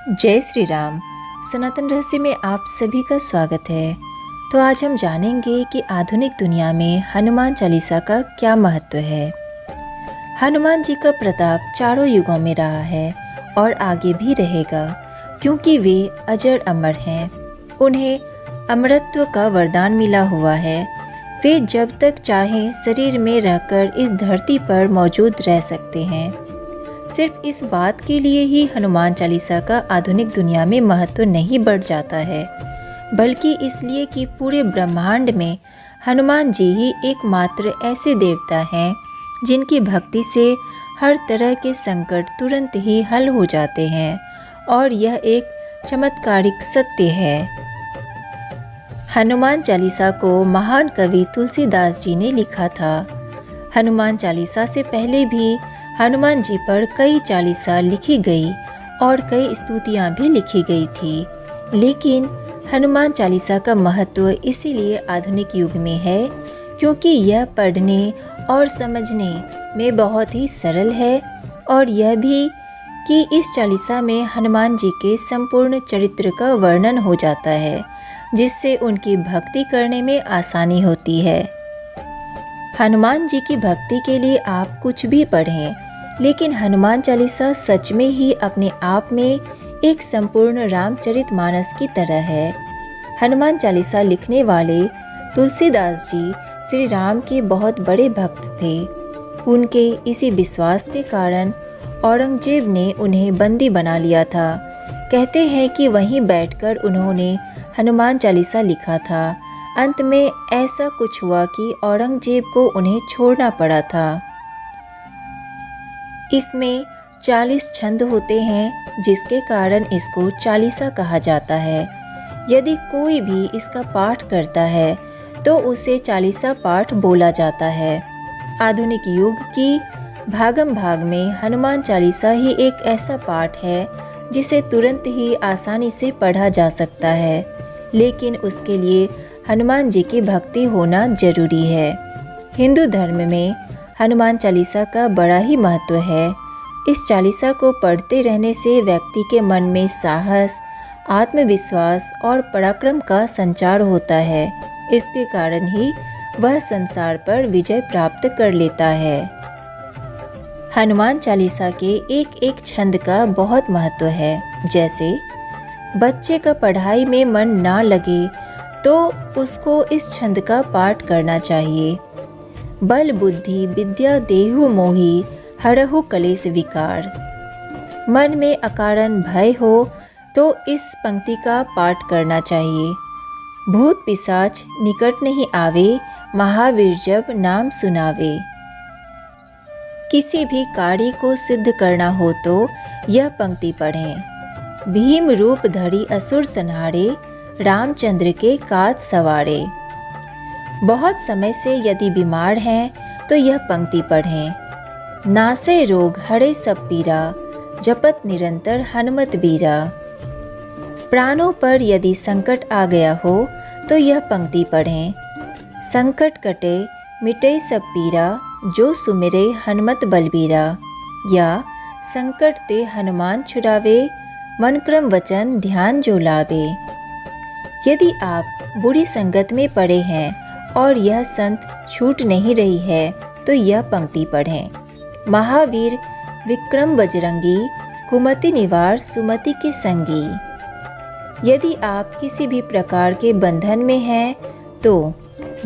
जय श्री राम। सनातन रहस्य में आप सभी का स्वागत है। तो आज हम जानेंगे कि आधुनिक दुनिया में हनुमान चालीसा का क्या महत्व है। हनुमान जी का प्रताप चारों युगों में रहा है और आगे भी रहेगा, क्योंकि वे अजर अमर हैं। उन्हें अमरत्व का वरदान मिला हुआ है। वे जब तक चाहें शरीर में रहकर इस धरती पर मौजूद रह सकते हैं। सिर्फ इस बात के लिए ही हनुमान चालीसा का आधुनिक दुनिया में महत्व नहीं बढ़ जाता है, बल्कि इसलिए कि पूरे ब्रह्मांड में हनुमान जी ही एकमात्र ऐसे देवता हैं जिनकी भक्ति से हर तरह के संकट तुरंत ही हल हो जाते हैं, और यह एक चमत्कारिक सत्य है। हनुमान चालीसा को महान कवि तुलसीदास जी ने लिखा था। हनुमान चालीसा से पहले भी हनुमान जी पर कई चालीसा लिखी गई और कई स्तुतियाँ भी लिखी गई थी, लेकिन हनुमान चालीसा का महत्व इसीलिए आधुनिक युग में है क्योंकि यह पढ़ने और समझने में बहुत ही सरल है, और यह भी कि इस चालीसा में हनुमान जी के संपूर्ण चरित्र का वर्णन हो जाता है, जिससे उनकी भक्ति करने में आसानी होती है। हनुमान जी की भक्ति के लिए आप कुछ भी पढ़ें, लेकिन हनुमान चालीसा सच में ही अपने आप में एक संपूर्ण रामचरितमानस की तरह है। हनुमान चालीसा लिखने वाले तुलसीदास जी श्री राम के बहुत बड़े भक्त थे। उनके इसी विश्वास के कारण औरंगजेब ने उन्हें बंदी बना लिया था। कहते हैं कि वहीं बैठकर उन्होंने हनुमान चालीसा लिखा था। अंत में ऐसा कुछ हुआ कि औरंगजेब को उन्हें छोड़ना पड़ा था। इसमें 40 छंद होते हैं, जिसके कारण इसको चालीसा कहा जाता है। यदि कोई भी इसका पाठ करता है तो उसे चालीसा पाठ बोला जाता है। आधुनिक युग की भागम भाग में हनुमान चालीसा ही एक ऐसा पाठ है जिसे तुरंत ही आसानी से पढ़ा जा सकता है, लेकिन उसके लिए हनुमान जी की भक्ति होना जरूरी है। हिंदू धर्म में हनुमान चालीसा का बड़ा ही महत्व है। इस चालीसा को पढ़ते रहने से व्यक्ति के मन में साहस, आत्मविश्वास और पराक्रम का संचार होता है। इसके कारण ही वह संसार पर विजय प्राप्त कर लेता है। हनुमान चालीसा के एक एक छंद का बहुत महत्व है। जैसे बच्चे का पढ़ाई में मन ना लगे तो उसको इस छंद का पाठ करना चाहिए। बल बुद्धि विद्या देहु मोहि हरहु कलेश विकार। मन में अकारण भय हो तो इस पंक्ति का पाठ करना चाहिए। भूत पिशाच निकट नहीं आवे, महावीर जब नाम सुनावे। किसी भी कार्य को सिद्ध करना हो तो यह पंक्ति पढ़ें। भीम रूप धरि असुर संहारे, रामचंद्र के काज सवारे। बहुत समय से यदि बीमार हैं तो यह पंक्ति पढ़ें। नासे रोग हरे सब पीरा, जपत निरंतर हनुमत बीरा। प्राणों पर यदि संकट आ गया हो तो यह पंक्ति पढ़ें। संकट कटे मिटे सब पीरा, जो सुमिरे हनुमत बलबीरा। या संकट ते हनुमान छुड़ावे, मन क्रम वचन ध्यान जो लावे। यदि आप बुरी संगत में पड़े हैं और यह संत छूट नहीं रही है तो यह पंक्ति पढ़ें। महावीर विक्रम बजरंगी, कुमति निवार सुमति के संगी। यदि आप किसी भी प्रकार के बंधन में हैं तो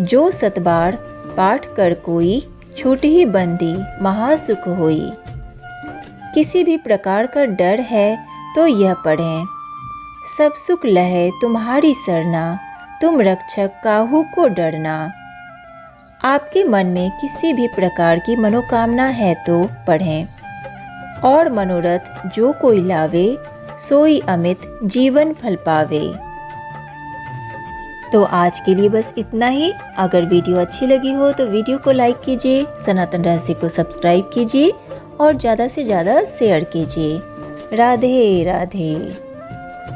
जो सतबार पाठ कर कोई, छूट ही बंदी महासुख होई। किसी भी प्रकार का डर है तो यह पढ़ें। सब सुख लहे तुम्हारी सरना, तुम रक्षक काहू को डरना। आपके मन में किसी भी प्रकार की मनोकामना है तो पढ़ें। और मनोरथ जो कोई लावे, सोई अमित जीवन फल पावे। तो आज के लिए बस इतना ही। अगर वीडियो अच्छी लगी हो तो वीडियो को लाइक कीजिए, सनातन रहस्य को सब्सक्राइब कीजिए और ज़्यादा से ज़्यादा शेयर कीजिए। राधे राधे।